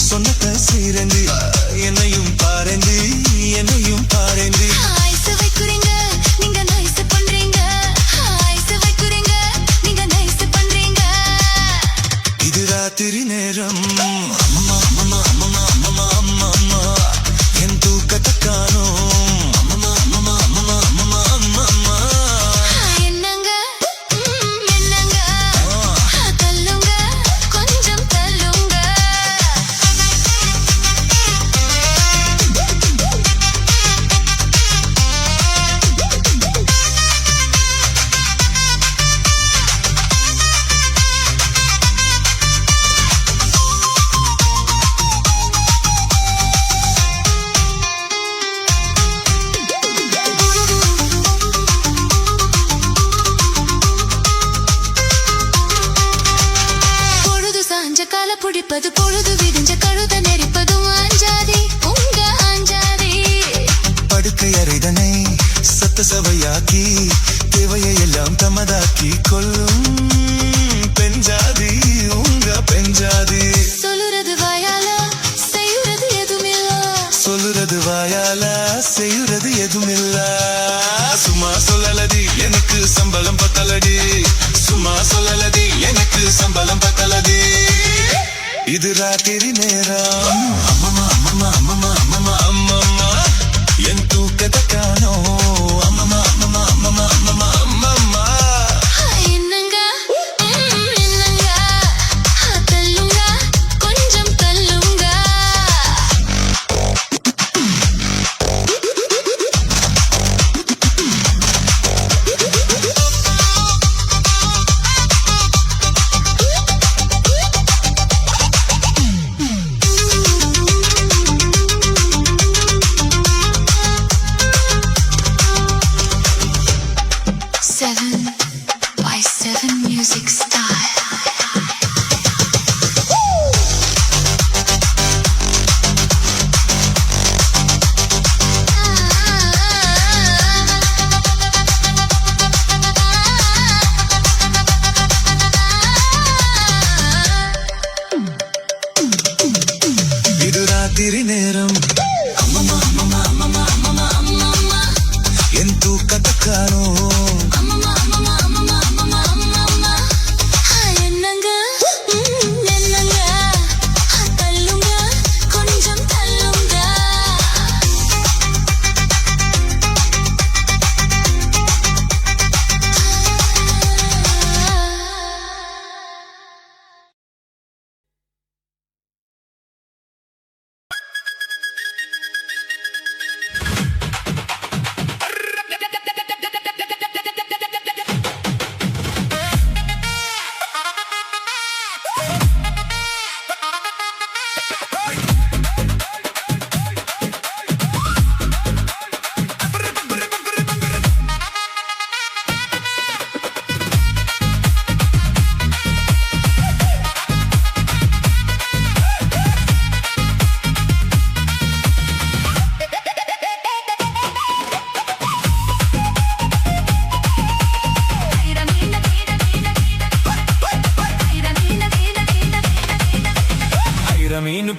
சொன்னத செய்றேண்டி என்னையும் பாரேண்டி என்னையும் பாரேண்டி ஐஸ் வைக்குறீங்க நீங்க நைஸ் பண்றீங்க ஐஸ் வைக்குறீங்க நீங்க நைஸ் பண்றீங்க இது ராத்திரி நேரம் அம்மா அம்மா அம்மா அம்மா அம்மா அம்மா என் தூக்கத்தை காணோம் அம்மா அம்மா அம்மா அம்மா அம்மா அம்மா என்னங்க என்னங்க தள்ளுங்க கொஞ்சம் தள்ளுங்க கால புடிப்பது பொழுது விரிஞ்ச கழுத நெரிப்பதும் அஞ்சாதி உங்க அஞ்சாதி படுக்கை அறைதனை சத்த சவையாக்கி தேவையை எல்லாம் தமதாக்கி கொள்ளும் பெஞ்சாதி உங்க பெஞ்சாதி சொல்லுறது வாயால செய்யுறது எதுமில்ல சொல்லுறது வாயால செய்யுறது எதுமில்ல சும்மா சொல்லலடி எனக்கு சம்பளம் பத்தலடி சும்மா சொல்லலடி எனக்கு சம்பளம் பத்தலடி இது ராத்திரி நேரம் அம்மம்மா அம்மம்மா அம்மம்மா அம்மம்மா அம்மம்மா என் தூக்கத்தை காணோம் அம்மம்மா அம்மம்மா அம்மம்மா அம்மம்மா அம்மம்மா என்னங்க என்னங்க தள்ளுங்க கொஞ்சம் தள்ளுங்க Music style. இது ராத்திரி நேரம் அம்மம்மா அம்மம்மா அம்மம்மா அம்மம்மா அம்மம்மா என் தூக்கத்தை காணோம் அம்மம்மா அம்மம்மா அம்மம்மா அம்மம்மா அம்மம்மா என்னங்க என்னங்க தள்ளுங்க கொஞ்சம் தள்ளுங்க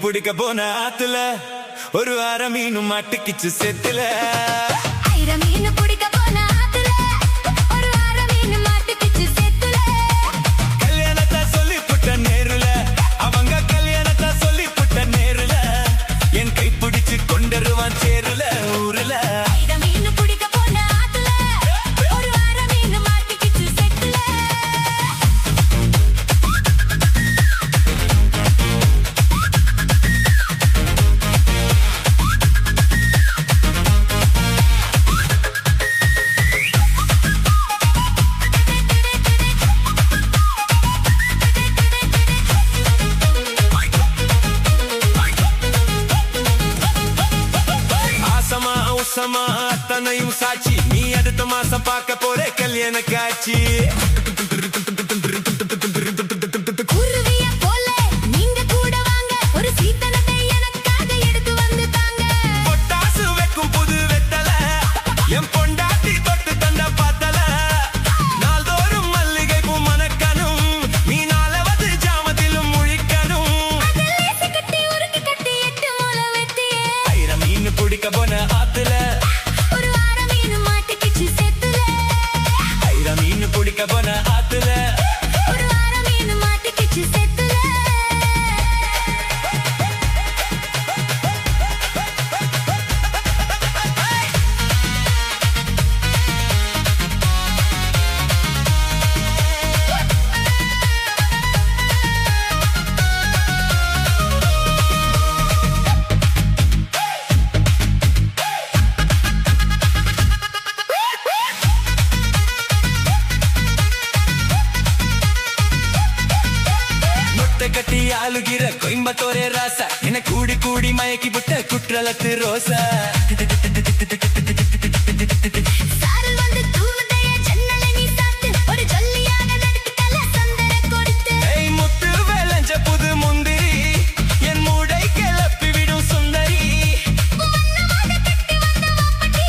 பிடிக்க போன ஆத்துல ஒரு வாரம் மீனும் மாட்டுக்கிச்சு செத்துல. ஆயிரம் மீன் பிடிக்க போன ஆத்துல ஒரு வாரம் மீன் மாட்டுக்கிச்சு செத்துல. கல்யாணத்தை சொல்லி புட்ட நேருல அவங்க கல்யாணத்தை சொல்லி புட்ட நேருல என் கை பிடிச்சு கொண்டருவான் சேருல ஊருல. ஆயிரம் மீன் பிடிக்க போன ஆத்துல ஒரு வாரம் மீன் மாட்டுக்கிச்சு செத்துல. ஆசமா அத்தனையும் சாட்சி நீ அடுத்த மாசம் பார்க்க போற கல்யாண காட்சி. குருவிய போல நீங்க கூட வாங்க ஒரு சீதனத்தை எனக்காக எடுத்து வந்து தாங்க. பொட்டாசு வைக்கும் புது வெத்தல என் பொண்டாட்டி தொட்டு தந்த பாத்தல நாள்தோறும் மல்லிகை பூ மணக்கணும் நீ நாளவது ஜாமத்திலும் முழிக்கணும். கட்டி உருக்கி கட்டி 8 மூளை வெட்டியே ஆயிரம் மீன் பிடிக்க போன ஆத்துல ஒரு வாரம் மீன் மாட்டுக்கிச்சு செத்துல. ஆயிரம் மீன் பிடிக்க போன ஆத்துல ஒரு வாரம் மீன் மாட்டுக்கிச்சு செத்துல. முட்டை கட்டி ஆளுகிற கோயம்பத்தோரே ராசா என கூடி கூடி மயக்கி விட்ட குற்றலத்து ரோசா. சாரல் வந்து தூவுதைய ஜன்னலை நீ சாத்து ஒரு ஜொல்லியாக நடுக்கல சந்தன கொடுத்து. ஏய் முத்து வேலஞ்ச புது முந்திரி என் மூடை கிளப்பி விடும் சுந்தரி. வண்ணமாக கட்டி வந்த வாப்பட்டி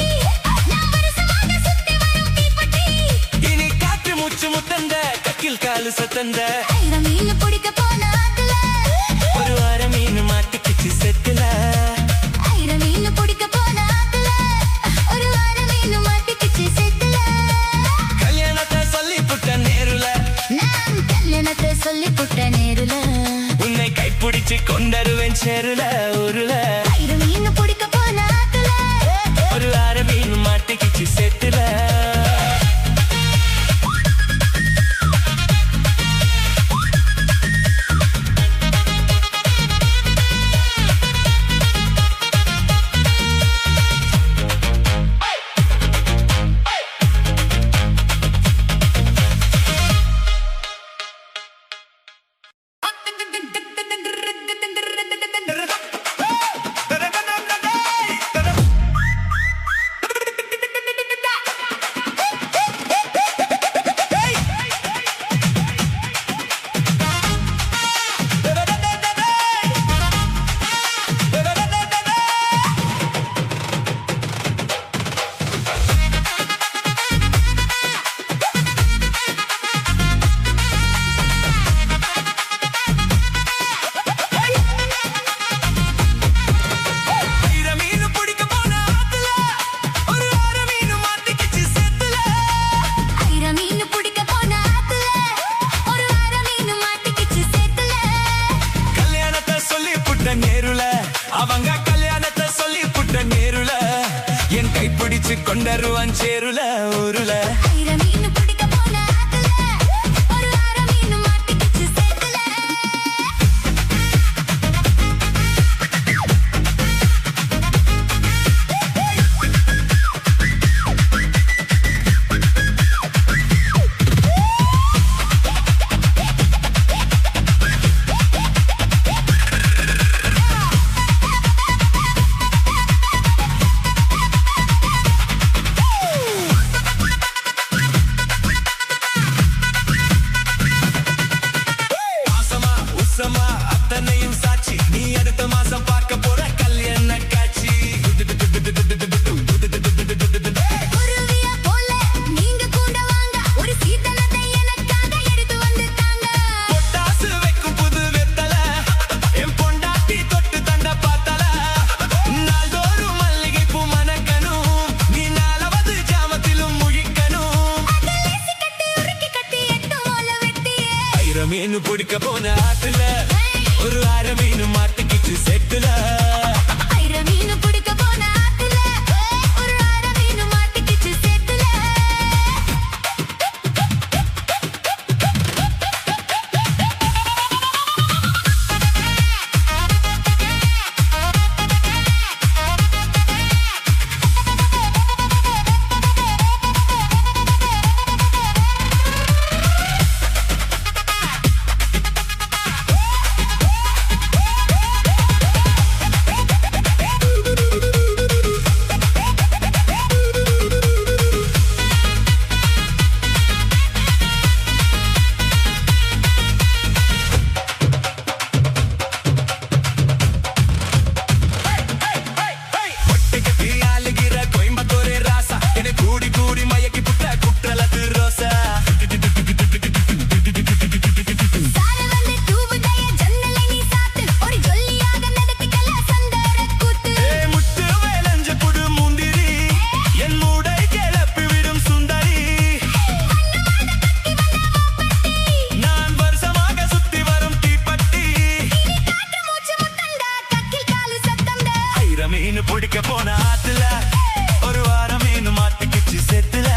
நான் வருஷமாக சுத்தி வரும் தீப்பெட்டி. இனி காற்று மூச்சு முத்தந்த கக்கில் காலு சத்தந்த ஆயிரம் மீன் பிடிக்க போன ஆத்துல ஒரு வாரம் மீன் மாட்டுக்கிச்சு செத்துல. ஆயிரம் மீன் பிடிக்க போன ஆத்துல ஒரு வாரம் மீன் மாட்டுக்கிச்சு செத்துல. கல்யாணத்தை சொல்லி புட்ட நேருல நான் கல்யாணத்தை சொல்லி புட்ட நேருல உன்னை கைப்பிடிச்சு கொண்டருவேன் சேருல ஊருல. ஆயிரம் மீன் பிடிக்க போன ஆத்துல ஒரு வாரம் மீன் மாட்டுக்கிச்சு செத்துல. அவங்க கல்யாணத்தை சொல்லி புட்ட நேருல என் கைப்பிடிச்சு கொண்டருவான் சேருல ஊருல. ஆயிரம் மீன் பிடிக்க போன ஆத்துல ஒரு வாரம் மீன் மாட்டிக்கிச்சு சேத்துல. மீன் பிடிக்க போன ஆத்துல ஒரு அரை மீன் மாட்டிக்கிச்சு செட்டுல ஐர மீன் பிடிக்க போன ஆத்துல ஒரு அரை மீன் மாட்டிக்கிச்சு சேத்துல மீன் பிடிக்க போன ஆத்துல ஒரு வாரம் மீன் மாட்டிக்கிச்சு செத்துல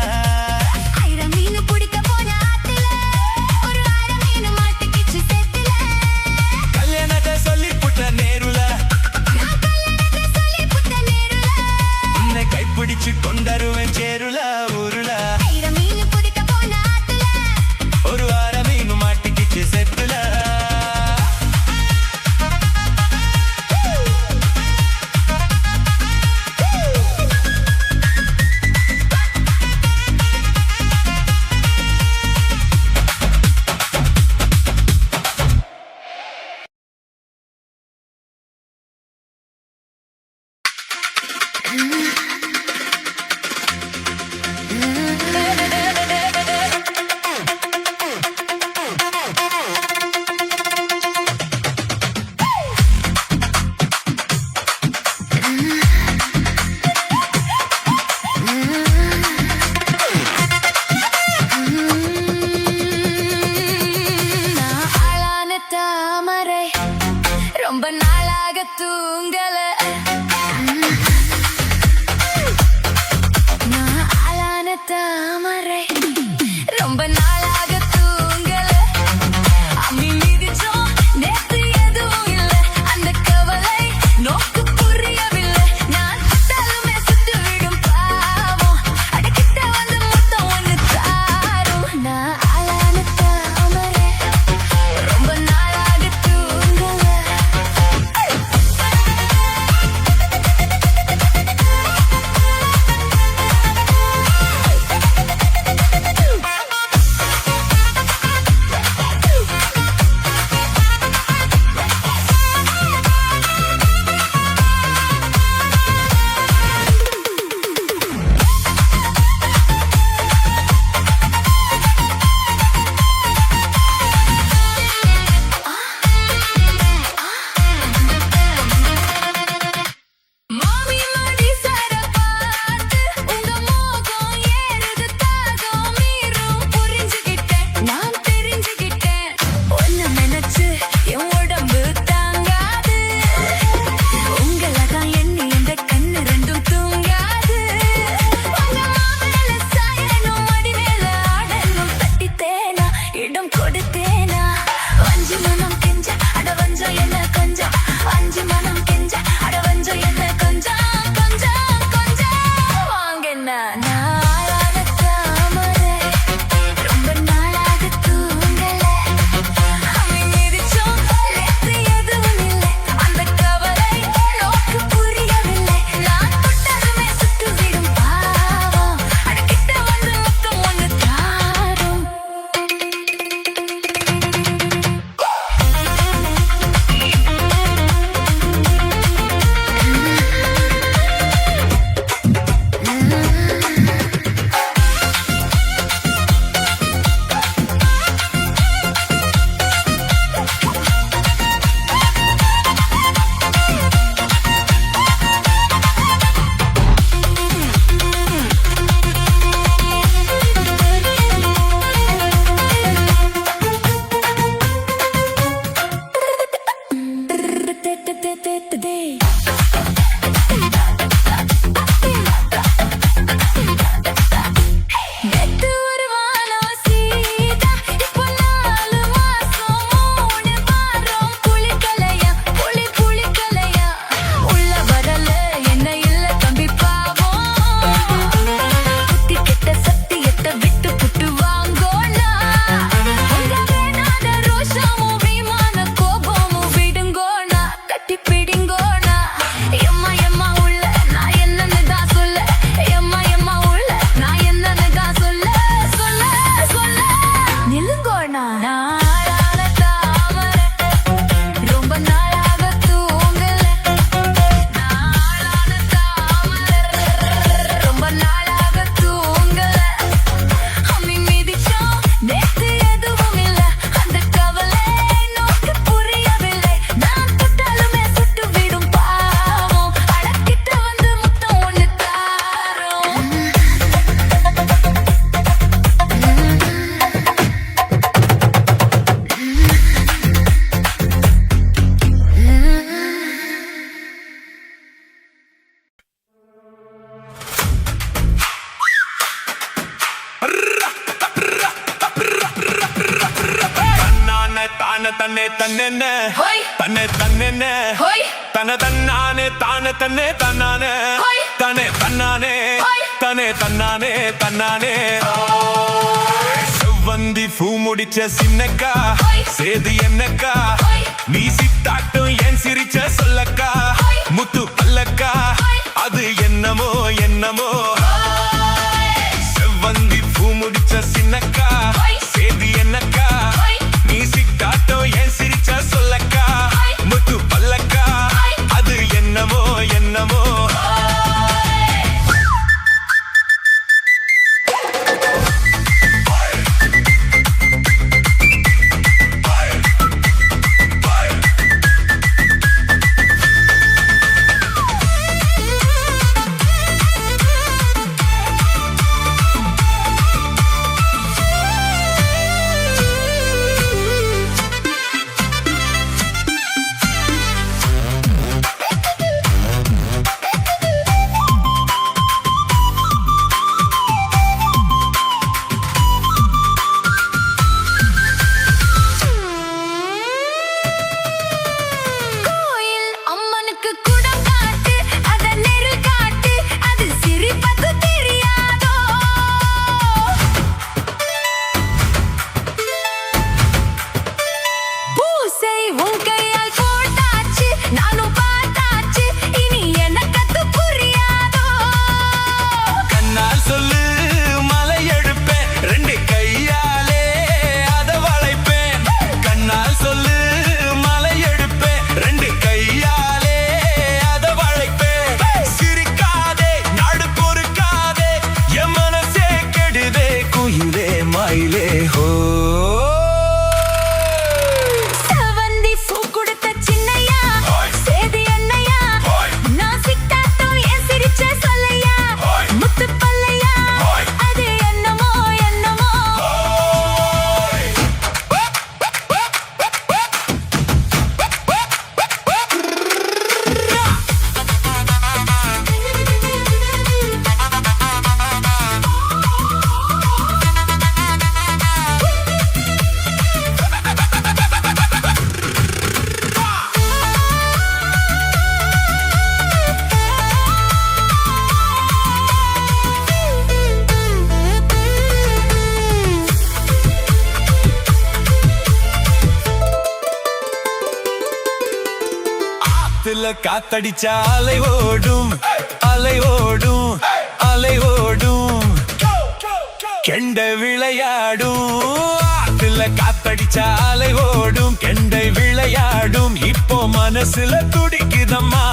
ஐர மீன் பிடிக்க போன ஆத்துல ஒரு அரை மீன் மாட்டிக்கிச்சு சேத்துல கல்யாணத்தை சொல்லி புட்ட நேருல நான் கல்யாணத்தை சொல்லி புட்ட நேருல உன்னை கைப்பிடிச்சு கொண்டருவேன் சேருல ஊருல ஐர மீன் பிடிக்க போன ஆத்துல ஒரு வாரம் மீன் மாட்டிக்கிச்சு செத்துல தன்னே தன்னென்ன ஹோய். தன்னே தன்னென்ன ஹோய். தன தன்னானே தானே தன்னே தன்னானே ஹோய். தனே தன்னானே ஹோய். தனே தன்னானே தன்னானே செவ்வந்தி பூ முடிச்ச சின்னக்கா ஹோய். சேது என்னக்கா ஹோய். நீ சித்தாட்டும் ஏன் சிரிச்ச சொல்லக்கா ஹோய். முத்து பல்லக்கா ஹோய். அது என்னமோ என்னமோ செவ்வந்தி பூ முடிச்ச சின்னக்கா ஹோய். சேது என்னக்கா ஹோய். நீ சித்தாட்டும் ஏன் சிரிச்ச சொல்லக்கா ஹோய். முத்து பல்லக்கா ஹோய். அது என்னமோ என்னமோ கோயில் அம்மனுக்கு குடம் காட்டு அத நெருல் காட்டு அது சிரிப்பது தெரியாதோ பூசை உன் கையால் போட்டாச்சு நானும் பார்த்தாச்சு இனி எனக்கு அது புரியாதோ கண்ணால் சொல்லு மலை எடுப்பேன் ரெண்டு கையாலே அத வளைப்பேன் கண்ணால் சொல்லு மலை எடுப்பேன் ரெண்டு கையாலே அத வளைப்பேன் சிரிக்காதே நாடு பொறுக்காதே என் மனசே கெடுதே குயிலே மயிலே ஹோ செவந்தி பூ கொடுத்த சின்னையா ஹோய். சேது என்னையா ஹோய். நான் சிட்டாட்டம் ஏன் சிரிச்ச சொல்லையா ஹோய். முத்து பல்லையா ஹோய். அது என்னமோ என்னமோ ஆத்துல காத்தடிச்சா அலை ஓடும் அலை ஓடும் அலை ஓடும் கெண்டை விளையாடும் ஆத்துல காத்தடிச்சா அலை ஓடும் கெண்டை விளையாடும் இப்போ மனசுல துடிக்குதம்மா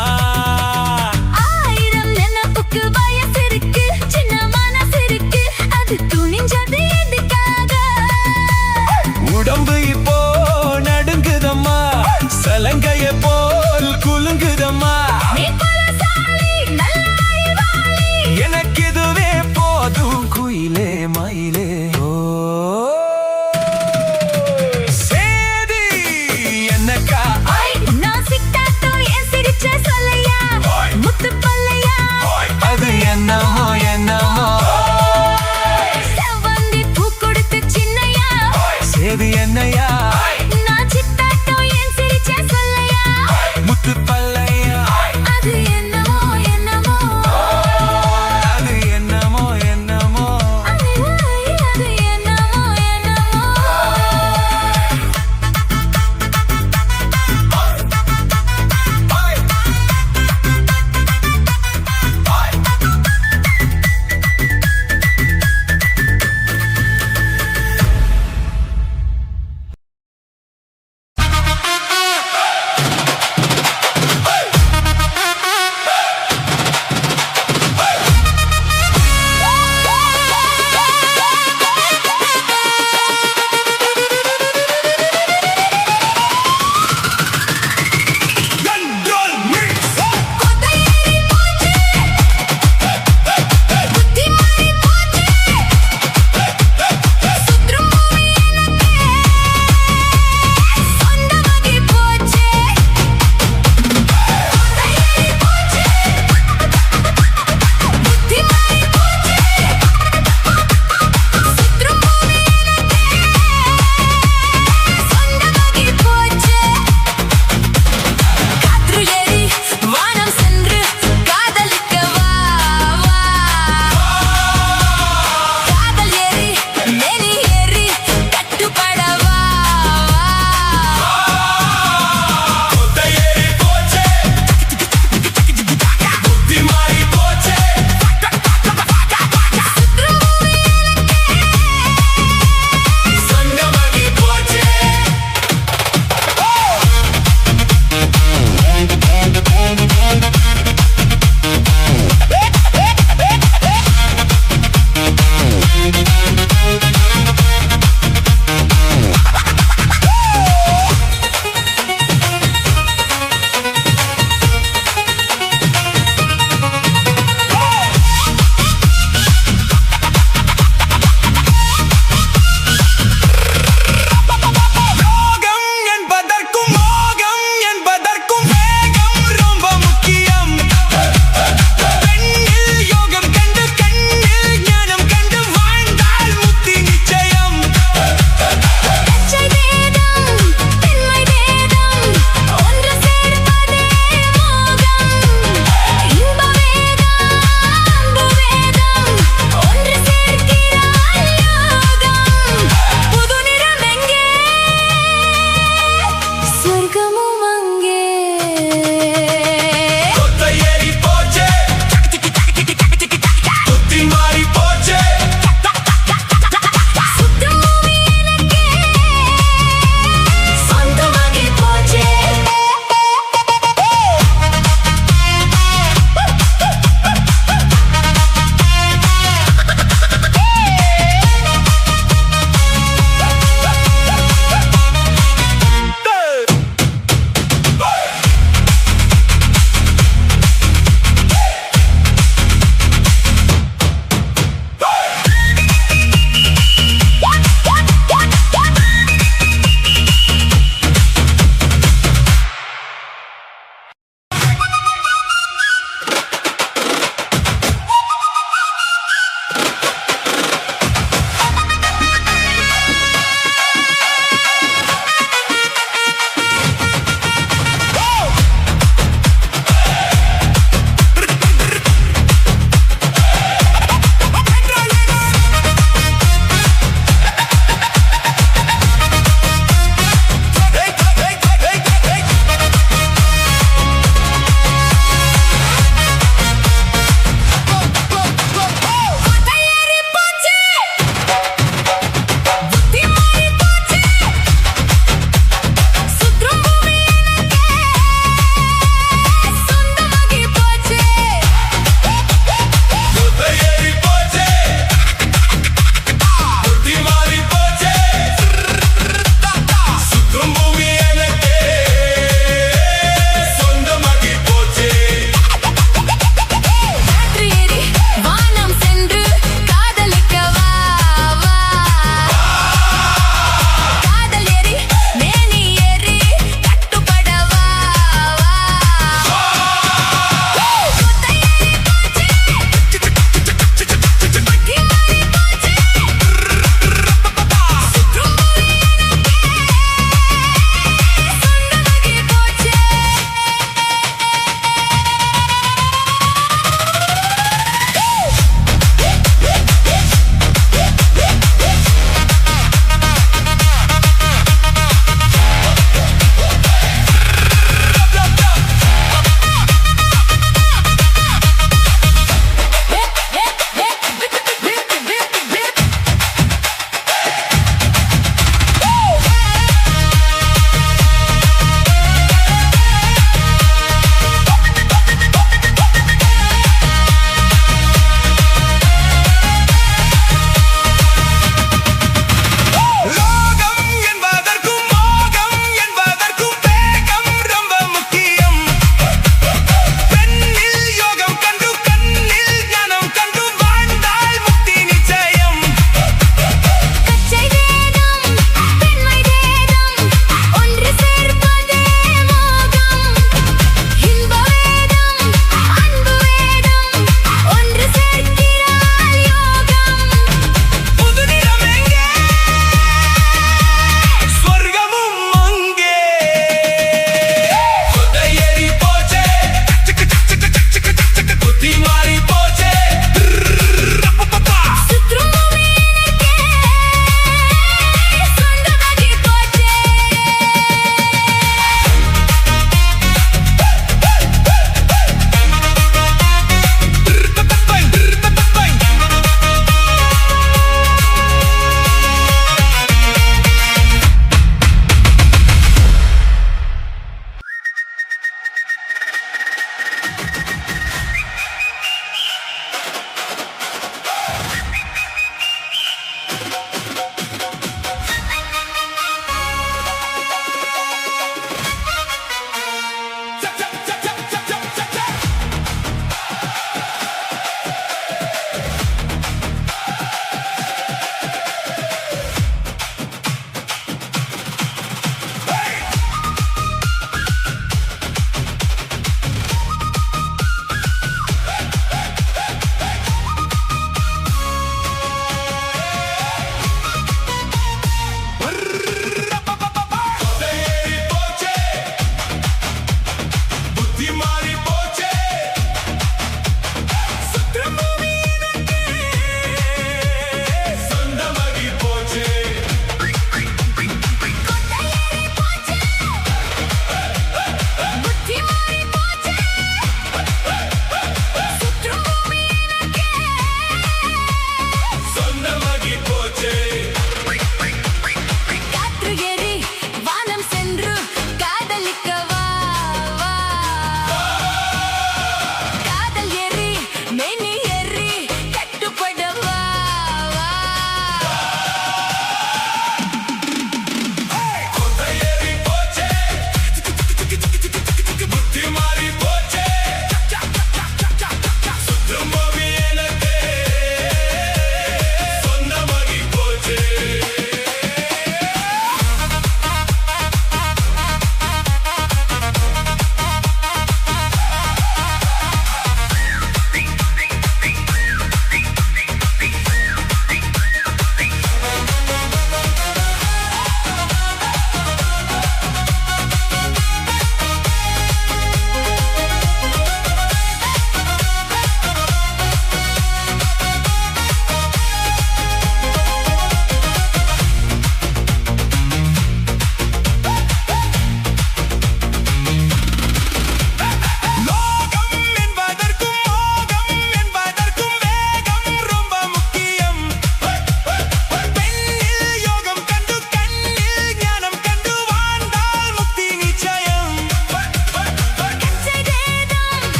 ஆயிரம் நினைப்புக்கு வயசு இருக்கு சின்ன மனசு இருக்கு அது துணிஞ்சது எதுக்காக உடம்பு இப்போ நடுங்குதம்மா சலங்கைய போல் குலுங்குதம்மா நீ பலசாலி நல்ல அறிவாளி எனக்கு இதுவே போதும் குயிலே மயிலே ஓ சேதி என்னக்கா நான் சிட்டாட்டம் ஏன் சிரிச்ச சொல்லையா ஹோய். முத்து பல்லையா அது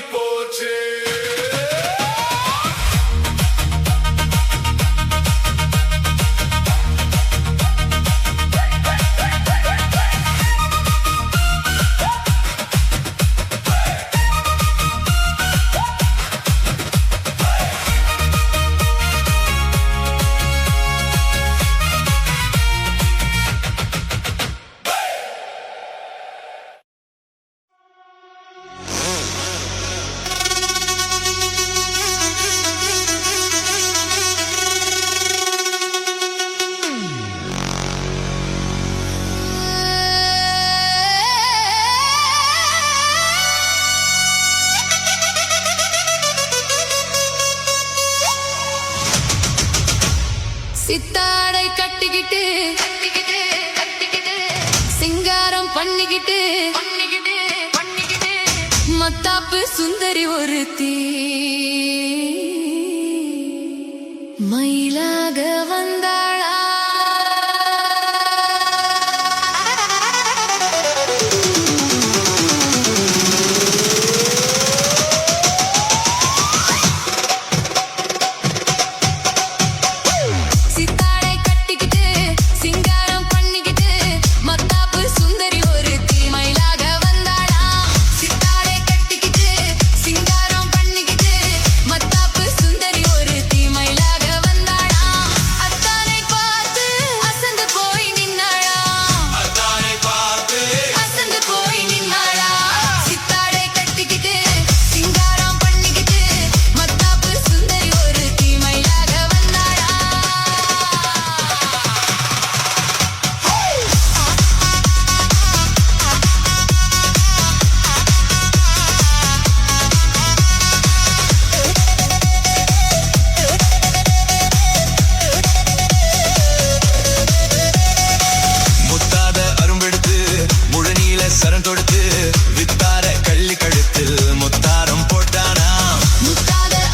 போச்சு சித்தாடை கட்டிக்கிட்டு சிங்காரம் பண்ணிக்கிட்டு மத்தாப்பு சுந்தரி ஒருத்தி மயிலாக வந்தாளா முத்தாத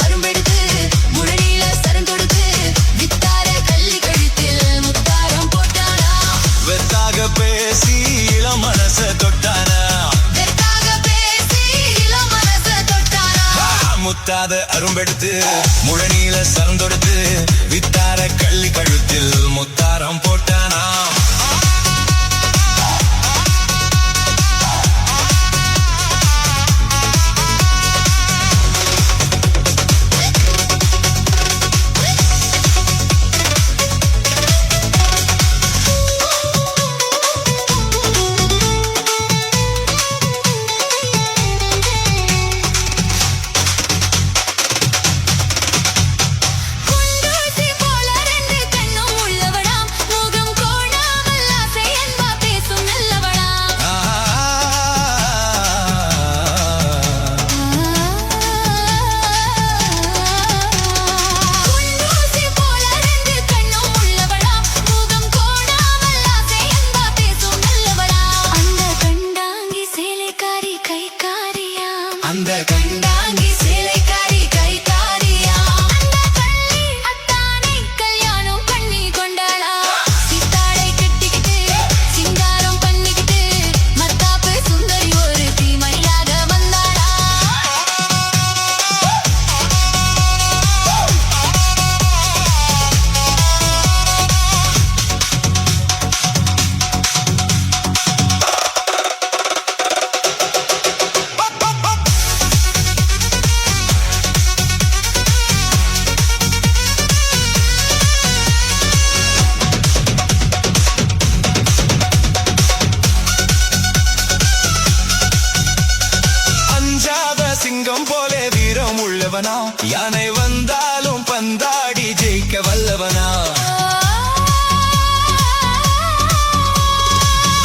அரும்பெடுத்து முழநீல சரந்தொடுத்து வித்தார கள்ளி கழுத்தில் முத்தாரம் போட்டானா குண்டூசி போல யானை வந்தாலும் பந்தாடி ஜெயிக்க வல்லவனா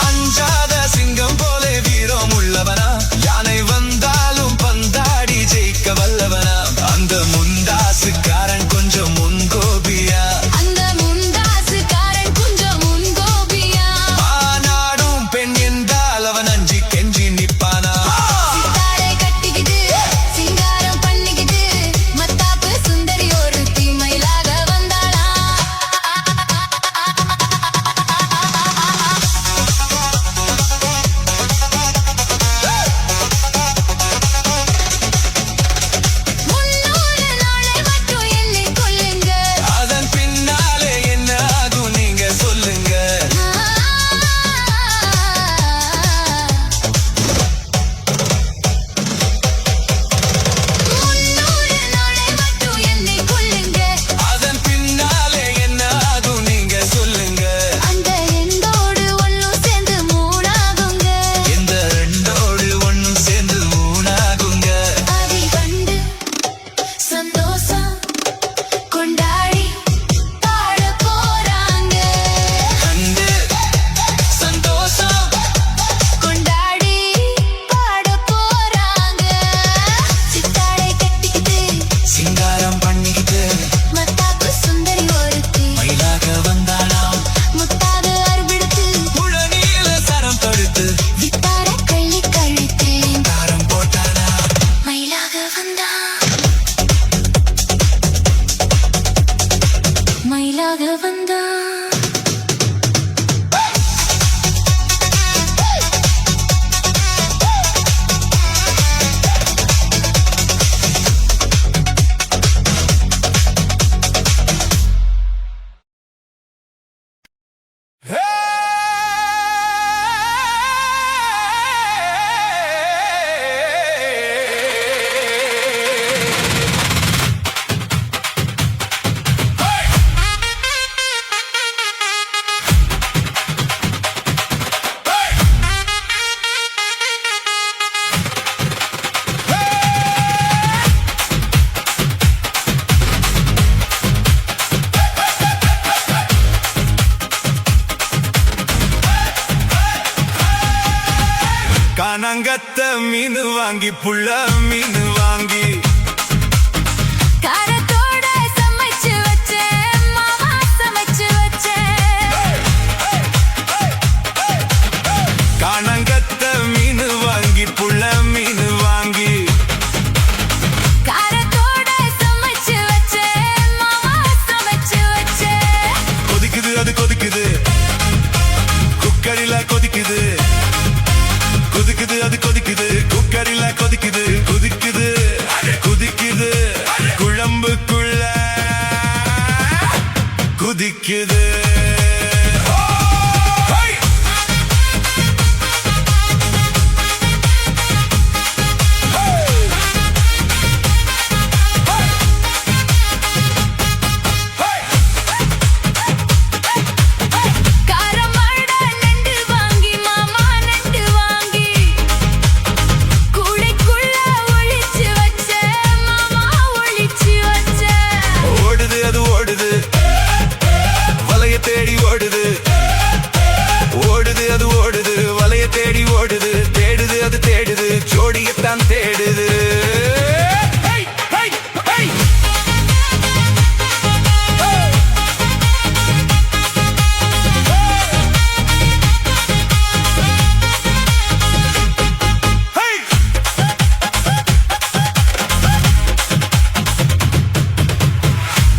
அஞ்சாத சிங்கம் போலே வீரம் உள்ளவனா யானை வந்தாலும் பந்தாடி ஜெயிக்க வல்லவனா அந்த முண்டாசுக்காரன் கொஞ்சம் முன்கோபியா அந்த முண்டாசுக்காரன் கொஞ்சம் முன்கோபியா ஆனாடும் பெண் என்றால் அவன் அஞ்சி கெஞ்சி நிப்பானா சித்தாரை கட்டிக்கிட்டு சிங்காரம் பண்ணிக்கிட்டு மத்தாப்பு சுந்தரி ஒரு தீமையிலாக வந்தாளா முன்னூறு நாளை மட்டும் என்னை கொல்லுங்க அதன் பின்னாலே என்ன ஆகும் நீங்க சொல்லுங்க முன்னூறு நாளை மட்டும் என்னை கொல்லுங்க அதன் பின்னாலே என்ன ஆகும் நீங்க சொல்லுங்க அந்த எண்டோடு ஒன்னும் சேர்ந்து மூணாகுங்க இந்த ரெண்டோடு ஒண்ணும் சேர்ந்து மூணாகுங்க அதை கண்டு சந்தோஷம் கொண்டாடி பாட போறாங்க கண்டு சந்தோஷம் கொண்டாடி பாட போறாங்க சித்தாடை கட்டிக்கிட்டு சிங்காரம் பண்ணிக்கிட்டு மத்தாப்பு சுந்தரி ஒருத்தி மயிலாக வந்தாளாம் முத்தாக அருவெடுத்து முழநீல சரம் தொடுத்து வித்தார கள்ளி கழித்தேன் தாரம் போட்டானா மயிலாக வந்தா மயிலாக வந்தா காணாங்கத்த மீன் வாங்கி புள்ள மீன் வாங்கி காரத்தோட சமைச்சு வச்சேன் மாமா சமைச்சு வச்சேன் காணாங்கத்த மீன் வாங்கி புள்ள மீன் வாங்கி காரத்தோட சமைச்சு வச்சேன் மாமா சமைச்சு வச்சேன் கொதிக்குது அது கொதிக்குது குக்கரில கொதிக்குது கொதிக்குது அது கொதிக்குது குக்கரில கொதிக்குது கொதிக்குது கொதிக்குது குழம்புக்குள்ள கொதிக்குது காரமாட நண்டு வாங்கி மாமா நண்டு வாங்கி கூடைக்குள்ள ஒளிச்சு வச்சேன் மாமா ஒளிச்சு வச்சேன் ஓடுது அது ஓடுது வலைய தேடி ஓடுது ஓடுது அது ஓடுது வலைய தேடி ஓடுது தேடுது அது தேடுது ஜோடியத்தான் தேடுது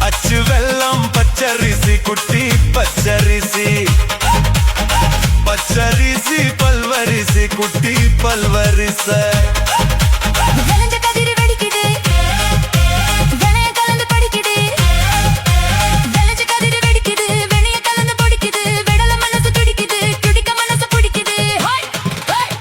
அச்சு வெல்லம் பச்சரிசி குட்டி பச்சரிசி பச்சரிசி பல்வரிசி குட்டி பல்வரிச விளைஞ்ச கதிர் வெடிக்குது வெணைய கலந்து படிக்குது விளைஞ்ச கதிர் வெடிக்குது வெணைய கலந்து படிக்குது விடல மனசு துடிக்குது துடிக்க மனசு பிடிக்குது ஹாய் ஹாய்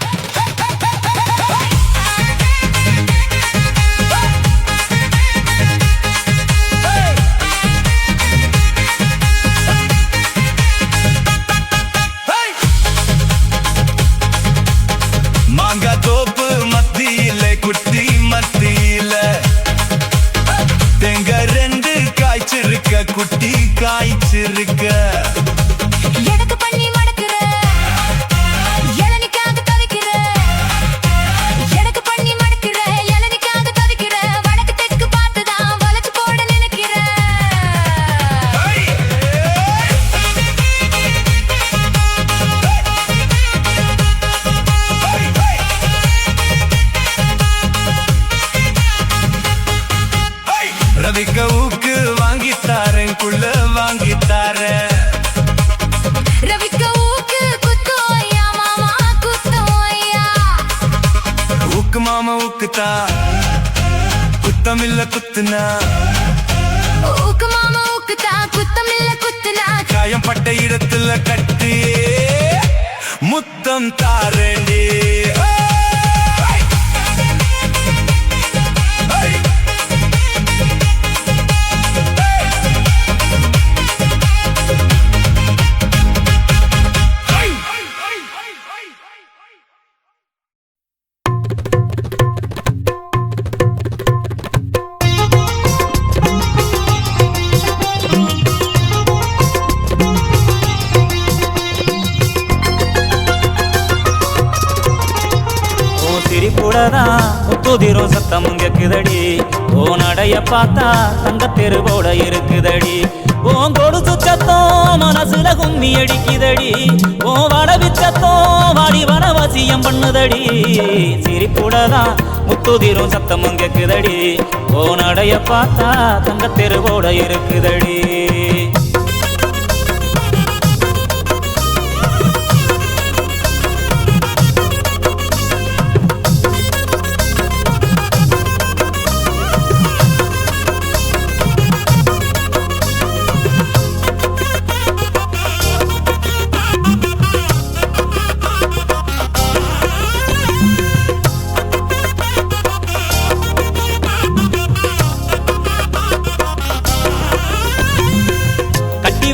மாங்காய் தோப்பு மத்திய குட்டி காய்ச்சிருக்க எனக்கு பண்ணி மடக்குற இளநிக்காக தவிக்கிற எனக்கு பண்ணி மடக்குற இளநிக்காக தவிக்கிற வடக்கு தெற்கு பார்த்துதான் வளைச்சு போட நினைக்கிற ரவிக்க ஊக்கு வாங்கித்தாரன் குள்ள வாங்கித்தாரன் ரவிக்க ஊக்கு குத்தோயா மாமா குத்தோயா ஊக்கு மாமா ஊக்குத்தா குத்தமில்ல குத்துனா ஊக்கு மாமா ஊக்குத்தா குத்தமில்ல குத்துனா காயம் பட்ட இடத்துல கட்டி முத்தம் தாரண்டி சிரிப்புடதான் முத்துதிரும் சத்தமும் கேக்குதடி ஓ நடைய பார்த்தா தங்கத்தெரு போட இருக்குதடி ஓன் கொடுத்து சத்தம் மனசுல கும்மி அடிக்குதடி ஓ வடவிச்சத்தம் வாடி வனவாசியம் பண்ணுதடி சிரிப்புடதான் முத்துதிரும் சத்தமும் கேக்குதடி ஓ நடைய பார்த்தா தங்கத்தெரு போட இருக்குதடி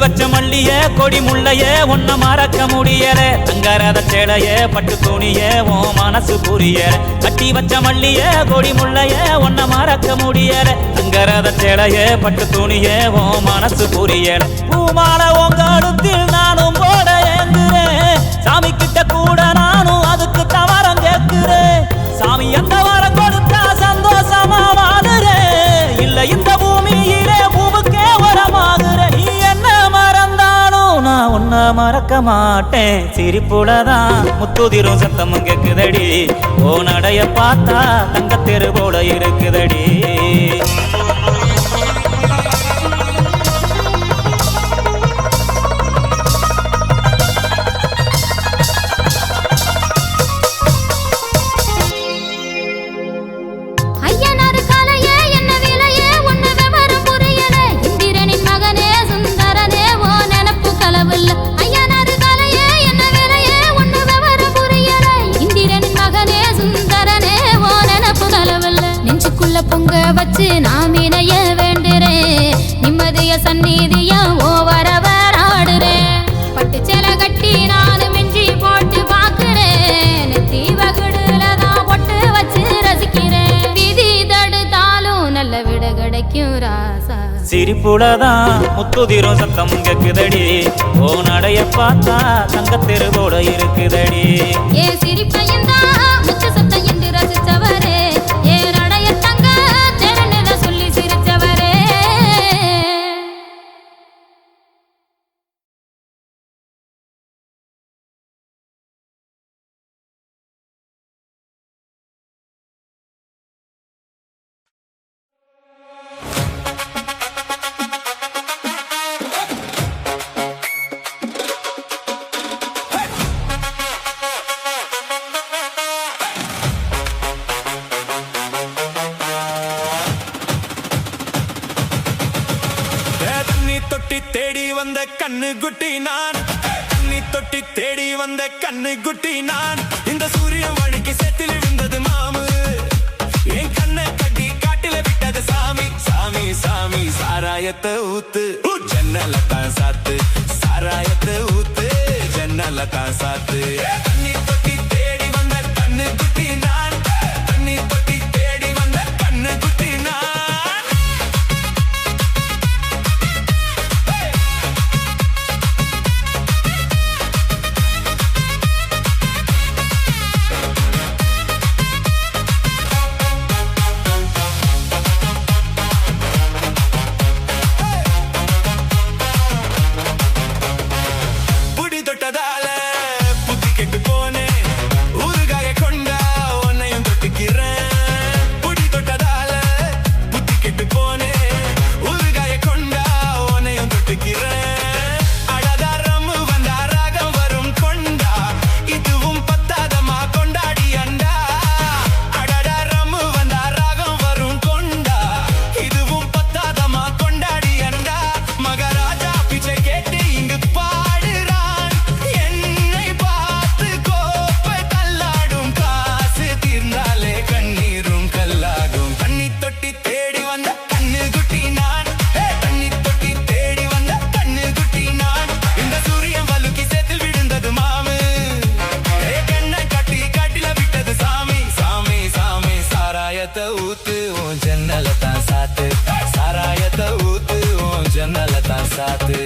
வச்ச மல்லிய கொடி முள்ளைய ஒன்ன மறக்க முடியல தங்கரத சேலைய பட்டு துணிய ஓ மனசு புரியல கட்டி வச்ச மல்லிய கொடி முள்ளைய ஒன்ன மறக்க முடியல தங்கரத சேலைய பட்டு துணிய ஓ மனசு புரியல பூமால உங்க அடுத்தில் நானும் போட ஏங்குறேன் சாமி கிட்ட கூட நானும் அதுக்கு தவறம் கேட்கிறேன் சாமி எந்த வாரம் கொடுத்தா சந்தோஷமா வாடுறேன் இல்ல இந்த பூமியிலே பூவுக்கே வரமாகுறேன் உன்ன மறக்க மாட்டேன் சிரிப்புலதான் முத்துதிரும் சத்தமும் கேக்குதடி ஓ நடைய பார்த்தா தங்கத்தெரு போல இருக்குதடி பொங்க வச்சு நாம் இணைய வேண்டுறேன் நிம்மதிய சந்நிதிய ஓவரவர் ஆடுறேன் பட்டு சேலை கட்டி நானும் மிஞ்சி போட்டு பாக்குறேன் நெத்தி வகுடுலதான் பொட்டு வச்சு ரசிக்கிறேன் விதி தடுத்தாலும் நல்ல விட கிடைக்கும் ராசா சிரிப்புலதான் முத்துதிரும் சத்தம் கேக்குதடி ஓ நடைய பார்த்தா தங்கத்தெரு போல இருக்குதடி ஏ சிரிப்பையும் தான் முத்து சத்தம் என்று ரசிச்சவரே ஏ நடைய தங்க தெரநில சொல்லி சிரிச்சவரே கண்ணு குட்டி நான் கண்ணி தொட்டி தேடி வந்த கண்ணு குட்டி நான் இந்த சூரிய வழிக்கு செத்தில் விழுந்தது மாமு என் கண்ணை கட்டி காட்டில விட்டது சாமி சாமி சாமி சாராயத்தை ஊத்து ஜன்னலத்தான் சாத்து சாராயத்தை ஊத்து ஜன்னலத்தான் சாத்து கண்ணி தொட்டி தேடி வந்த கண்ணு குட்டி நான் கண்ணி தொட்டி தேடி வந்த கண்ணு குட்டி நான் சாத்து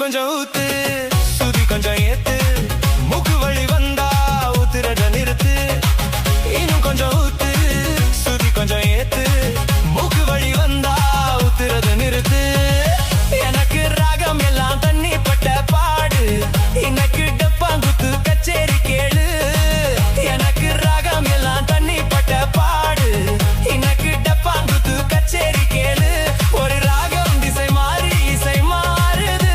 கொஞ்சம் ஊத்து சுதி கொஞ்சம் ஏத்து மூக்கு வழி வந்தா ஊத்துறத நிறுத்து இன்னும் கொஞ்சம் ஊத்து சுதி கொஞ்சம் ஏத்து மூக்கு வழி வந்தா ஊத்துறத நிறுத்து எனக்கு ராகம் எல்லாம் தண்ணி பட்ட பாடு எனக்கு டப்பாங்குத்து கச்சேரி கேளு எனக்கு ராகம் எல்லாம் தண்ணி பட்ட பாடு எனக்கு டப்பாங்குத்து கச்சேரி கேளு ஒரு ராகம் திசை மாறி இசை மாறுது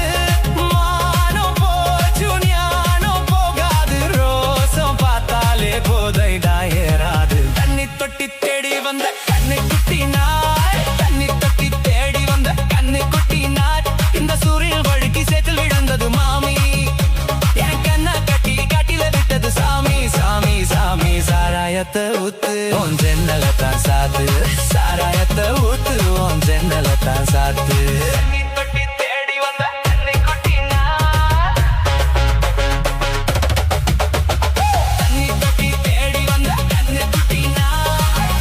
தொட்டி தேடி வந்த கண்ணை குட்டி நாய் தண்ணி தொட்டி தேடி வந்த கண்ணை குட்டி நாய் இந்த சூரியன் வழுக்கி சேற்றில் விழுந்தது மாமி என் கண்ணை கட்டி காட்டில விட்டது சாமி சாமி சாமி சாராயத்தை ஊத்து உன் ஜன்னலத்தான் சாத்து சாராயத்தை ஊத்து உன் ஜன்னலத்தான் சாத்து தொட்டி தேடி வந்த கண்ணை குட்டி நாய் தண்ணி தொட்டி தேடி வந்த கண்ணை குட்டி நாய்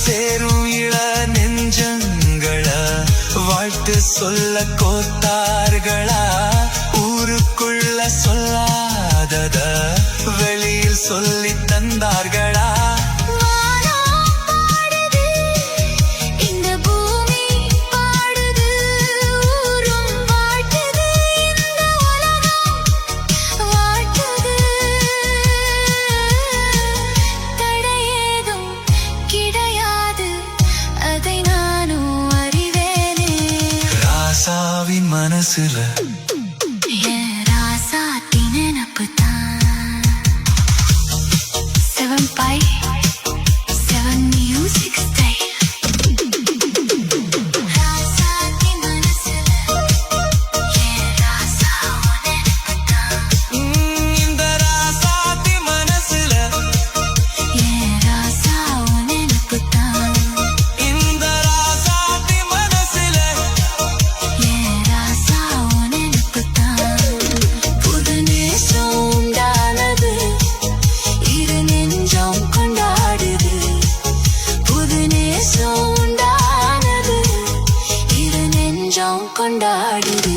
சேரும் இள நெஞ்சங்கள வாழ்த்து சொல்ல கோத்தார்களா ஊருக்குள்ள சொல்லாதத வெளியில் சொல்லி தந்தார்களா மனசுல ராசாத்தி நினப்பு தான் 7/7 மியூசிக் ஸ்டைல் ராசாத்தி மனசுல ராசா நினப்பு தான் இந்த ராசாத்தி மனசுல ராசா நினப்பு தான் இந்த ராசாத்தி மனசுல கொண்டாடுது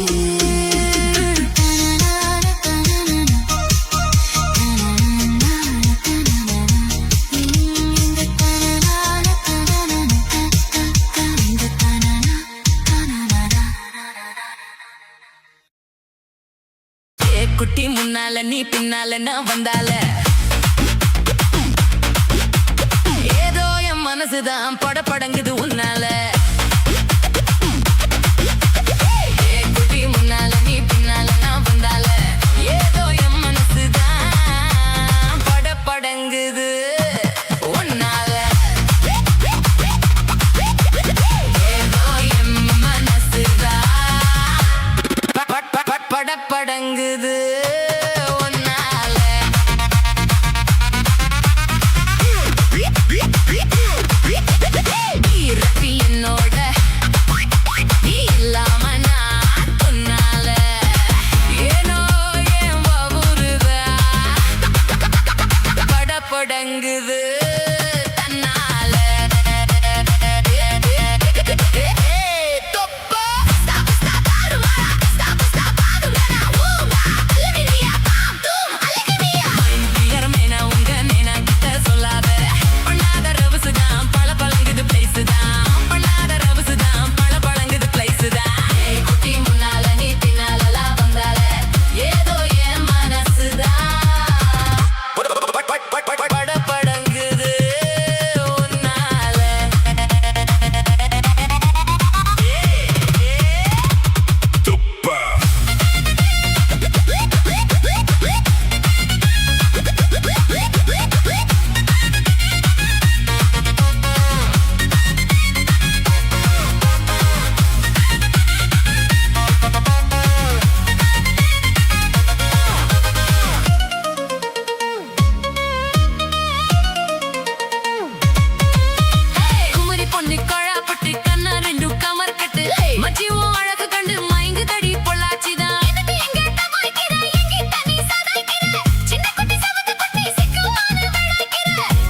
குட்டி முன்னால நீ பின்னால நான் வந்தால மனசுதான் படபடங்குது உன்னால குட்டி முன்னால நீ பின்னால நான் வந்தால ஏதோ என் மனசுதான் படபடங்குது உன்னால ஏதோ என் மனசுதான் படபடங்குது உன்னால ரப்பி என்னோட நீ இல்லாம நான் சொன்னால ஏனோ ஏன் வவுறுதா படபடங்குது தன்னால தொப்பா யாருமேனா உங்க நேனா கிட்ட சொல்லாத பண்ணாத ரவுசுதான் பல பழங்குது பிளேஸுதான் பண்ணாத ரவுசுதான் பல பழங்குது பிளேஸுதான் குட்டி முன்னால நீ பின்னாலலாம் வந்தால ஏதோ என் மனசுதான் படபடங்குது உன்னால குமரி பொண்ணு கொழாப்பட்டு கண்ணா ரெண்டு கமர் கட்டு மச்சி உன் அழகு கண்டு மயங்கு தடி பொள்ளாச்சிதான்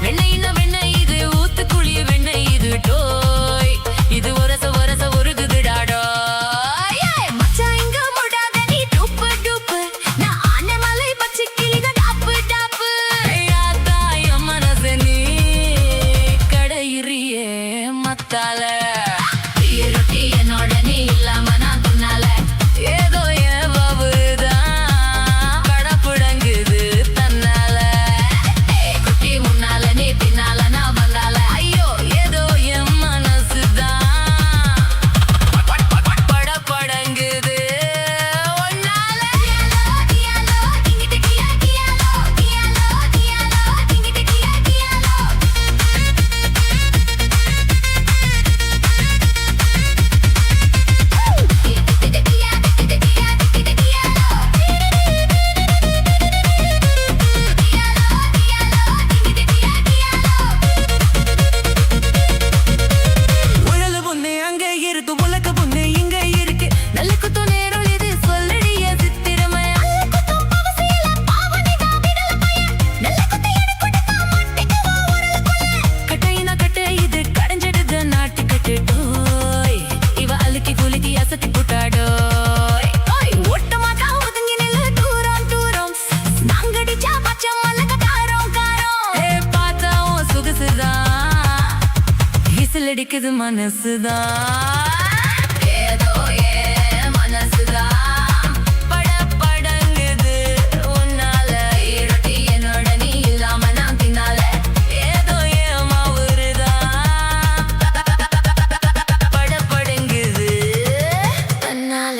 வெண்ணெய்னா வெண்ணெய் இது ஊத்து குழிய வெண்ணெய் இது டோய் இது ஒரச ஒரச உருகுதுடாடோய் மச்சான் இங்க முடாத நீ டூப்பு டூப்பு நான் ஆன மலை பச்சை கிளிக டாப்பு டாப்பு யாத்தாய மனசு நீ கடையிறியே மத்தால ரொட்டி என்னோட நீ இல்லாம நான் துண்ணால ஏதோ என் வவுதான் படபடங்குது தன்னால குட்டி முன்னால நீ பின்னால நான் வந்தால ஐயோ ஏதோ என் மனசுதான் படபடங்குது உன்னால உழல பொண்ணு அங்க இருக்கு உலக பொண்ணு இங்க இருக்கு நல்ல குத்து நேரம் இது சொல்லடிய சித்திரமய கட்டையினா கட்டை இது கடைஞ்சிடுது நாட்டு கட்டுடோய் இவ அழுக்கி குலுக்கி அசத்தி புட்டாடோய் ஒட்டமாக்கா ஒதுங்கி நில்லு தூரம் தூரம் நாங்கடிச்சா பச்சை மல்லக காரம் காரம் பார்த்தா உன் சுகசுதான் விசிலடிக்குது மனசுதான் ஏதோ என் மனசுதான் படபடங்குது உன்னால ரொட்டி என்னோட நீ இல்லாம நான் பின்னால ஏதோ என் மவுறுதான் படபடங்குது தன்னால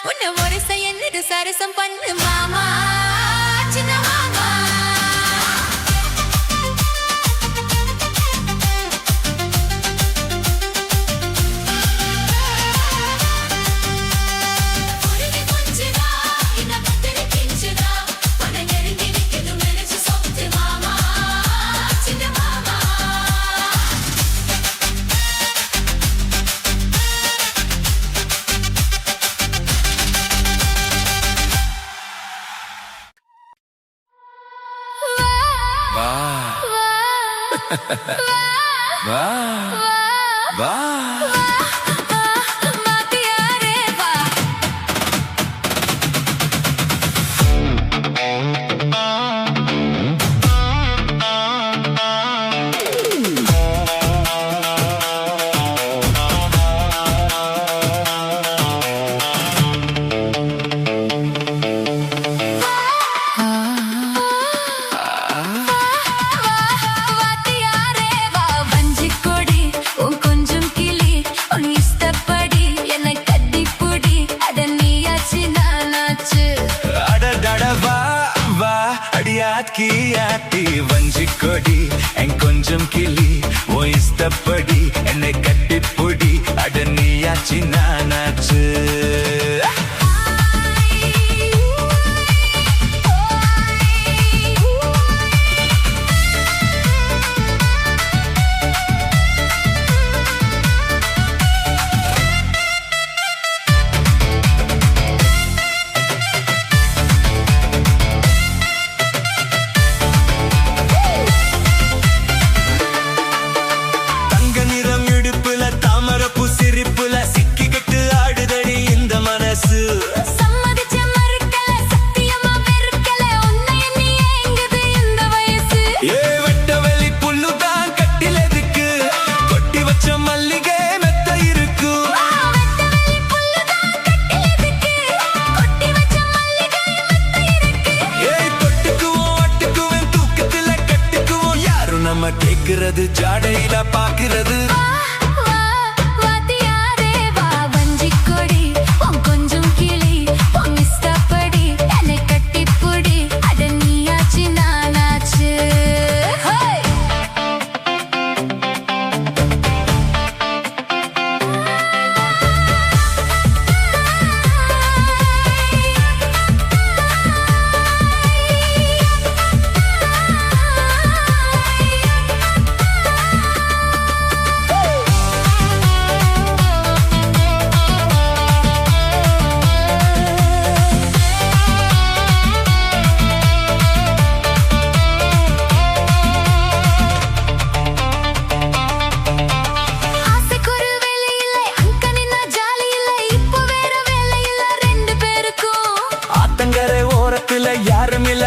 உன்னை ஒரு செய்யன்னு சரசம் பண்ணு மாமா சின்ன மாமா உருகி கொஞ்சிடா இந்த பத்திரி கிஞ்சிடா உன்னை நெருங்கி நிற்கிறது நினைச்சு சொத்து மாமா சின்ன மாமா வா வா வா மாத்தியாரே வா வாத்தியாரே வா வஞ்சிக் கொடி உன் கொஞ்சம் கிளி உன் இஷ்டப்படி என்னை கட்டிப்புடி அட நீயாச்சு நானாச்சு அடடட வா வா அடியாக்கி ஆத்தி வஞ்சிக் கொடி என் கொஞ்சம் கிளி ஓ இஷ்டப்படி என்னை கட்டிப்புடி அட நீயாச்சு நானாச்சு தங்க நிறம் இடுப்புல தாமரப்பூ சிரிப்புல சிக்கிக்கிட்டு ஆடுதடி இந்த மனசு சம்மதிச்ச மறுக்கல சத்தியமா வெறுக்கல உன்னை எண்ணி ஏங்குது இந்த வயசு ஏ வெட்ட வெளி புல்லுதான் கட்டில் எதுக்கு கொட்டி வச்ச மல்லிகை மெத்த இருக்கு வெட்டவெளி புல்லுதான் கட்டிலதுக்கு கொட்டி வச்ச மல்லிகை மெத்த இருக்கு ஏய் தொட்டுக்குவோம் அட்டுக்குவேன் தூக்கத்துல கட்டுக்குவோம் யாரும் நம்ம கேக்குறது ஜாடையில பாக்குறது வாத்தியாரே வா வஞ்சிக் கொடி உன் கொஞ்சம் கிளி உன் இஷ்டப்படி என்னை கட்டிப்புடி அட நீயாச்சு நானாச்சு ஹோய் ஆசைக்கு ஒரு வேலை இல்லை அங்கனின்னா ஜாலி இல்லை இப்போ வேற வேலை இல்லை ரெண்டு பேருக்கும் ஆத்தங்கரை ஓரத்துல யாரும் இல்ல